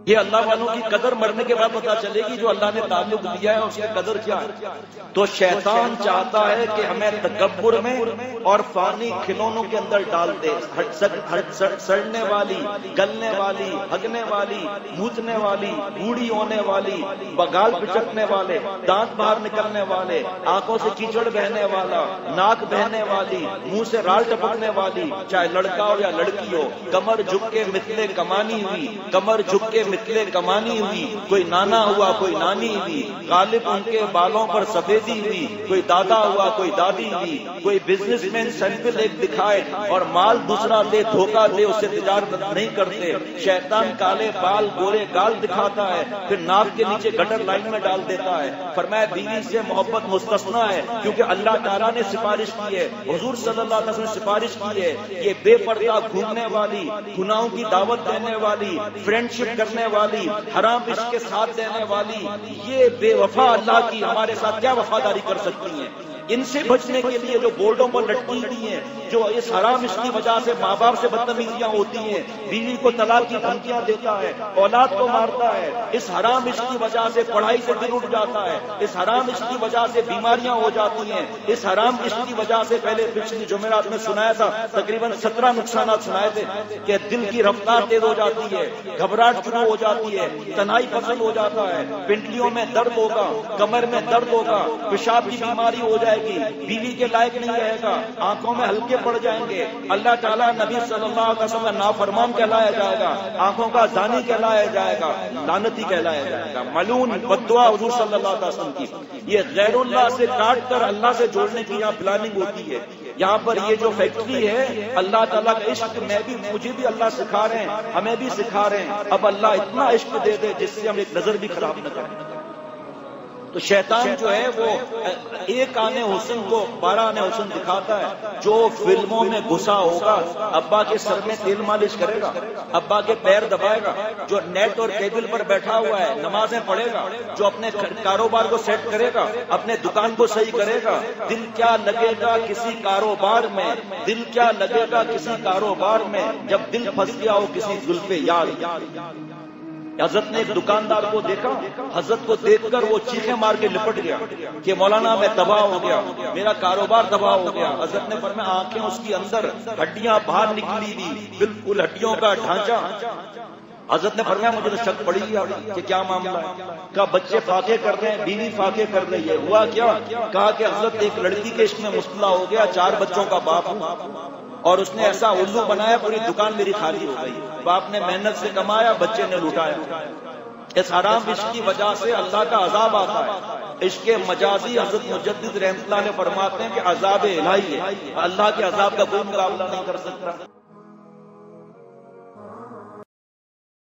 یہ اللہ والوں کی قدر مرنے کے بعد پتا چلے گی، جو اللہ نے تعلق دیا ہے اس کی قدر کیا ہے۔ تو شیطان چاہتا ہے کہ ہمیں تکبر میں اور فانی کھلونوں کے اندر ڈال دے، سڑنے والی، گلنے والی، ہگنے والی، موتنے والی، بوڑھی ہونے والی، بگال پچکنے والے، دانت باہر نکلنے والے، آنکھوں سے کیچڑ بہنے والا، ناک بہنے والی، منہ سے رال ٹپکنے والی، چاہے لڑکا ہو یا لڑکی ہو، کمر جھک کے مثلے کمانی ہوئی، کمر جھک کے مثلے کمانی ہوئی، کوئی نانا ہوا کوئی نانی ہوئی، غالب ان کے بالوں پر سفیدی ہوئی، کوئی دادا ہوا کوئی دادی ہوئی، کوئی بزنس مین سیمپل ایک دکھائے اور مال دوسرا دے، دھوکہ دے، اسے تجارت نہیں کرتے۔ شیطان کالے بال گورے گال دکھاتا ہے، پھر ناک کے نیچے گٹر لائن میں ڈال دیتا ہے۔ فرمایا بیوی سے محبت مستثنا ہے، کیونکہ اللہ تعالیٰ نے سفارش کی ہے، حضور صلی اللہ علیہ وسلم نے سفارش کی ہے، یہ بے پردہ گھومنے والی، گناہوں کی دعوت دینے والی، فرینڈ شپ کرنے والی، حرام عشق کے ساتھ دینے والی، یہ بے وفا اللہ کی ہمارے ساتھ کیا وفاداری کر سکتی ہیں؟ ان سے بچنے کے لیے جو بورڈوں پر لٹکی ہوئی ہیں، جو اس حرام عشق کی وجہ سے ماں باپ سے بدتمیزیاں ہوتی ہیں، بیوی کو طلاق کی دھمکیاں دیتا ہے، اولاد کو مارتا ہے، اس حرام عشق کی وجہ سے پڑھائی سے دل اٹھ جاتا ہے، اس حرام عشق کی وجہ سے بیماریاں ہو جاتی ہیں، اس حرام عشق کی وجہ سے پہلے پچھلی جمعرات میں سنایا تھا، تقریباً 17 نقصانات سنائے تھے کہ دل کی رفتار تیز ہو جاتی ہے، گھبراہٹ شروع ہو جاتی ہے، تنہائی پسند ہو جاتا ہے، پنڈلیوں میں درد ہوگا، کمر میں درد ہوگا، پیشاب کی بیماری ہو جائے گی، بیوی کے لائق نہیں رہے گا، آنکھوں میں ہلکے پڑ جائیں گے، اللہ تعالیٰ نبی صلی اللہ علیہ وسلم نافرمان کہلایا جائے گا، آنکھوں کا زانی کہلایا جائے گا، لعنتی کہلایا جائے گا، ملعون، بددعا حضور صلی اللہ علیہ وسلم کی۔ یہ غیر اللہ سے کاٹ کر اللہ سے جوڑنے کی یہاں پلاننگ ہوتی ہے۔ یہاں پر یہ جو فیکٹری ہے، اللہ تعالیٰ کا عشق مجھے بھی اللہ سکھا رہے ہیں، ہمیں بھی سکھا رہے ہیں، اب اللہ اتنا عشق دے دے جس سے ہم ایک نظر بھی خراب نہ کریں۔ تو شیطان جو ہے وہ ایک آنے حسن کو 12 آنے حسن دکھاتا ہے۔ جو فلموں میں گھسا ہوگا، ابا کے سر میں تیل مالش کرے گا، ابا کے پیر دبائے گا، جو نیٹ اور کیبل پر بیٹھا ہوا ہے نمازیں پڑھے گا، جو اپنے کاروبار کو سیٹ کرے گا، اپنے دکان کو صحیح کرے گا، دل کیا لگے گا کسی کاروبار میں، دل کیا لگے گا کسی کاروبار میں جب دل پھنس گیا ہو کسی زلف یار۔ حضرت نے ایک دکاندار کو دیکھا، حضرت کو دیکھ کر وہ چیخیں مار کے لپٹ گیا کہ مولانا میں تباہ ہو گیا، میرا کاروبار تباہ ہو گیا۔ حضرت نے فرمایا آنکھیں اس کی اندر، ہڈیاں باہر نکلی ہوئی، بالکل ہڈیوں کا ڈھانچہ۔ حضرت نے فرمایا مجھے تو شک پڑی گیا کہ کیا معاملہ ہے۔ کہا بچے فاقے کر رہے ہیں، بیوی فاقے کر رہی ہے، ہوا کیا؟ کہا کہ حضرت ایک لڑکی کے عشق میں مبتلا ہو گیا، 4 بچوں کا باپ ہوں، اور اس نے ایسا الو بنایا پوری دکان میری خالی ہو گئی۔ باپ نے محنت سے کمایا، بچے نے لوٹایا۔ اس حرام عشق کی وجہ سے اللہ کا عذاب آتا ہے۔ عشق مجازی حضرت مجدد رحمۃ اللہ علیہ فرماتے ہیں کہ عذاب الہی ہے، اللہ کے عذاب کا کوئی مقابلہ نہیں کر سکتا۔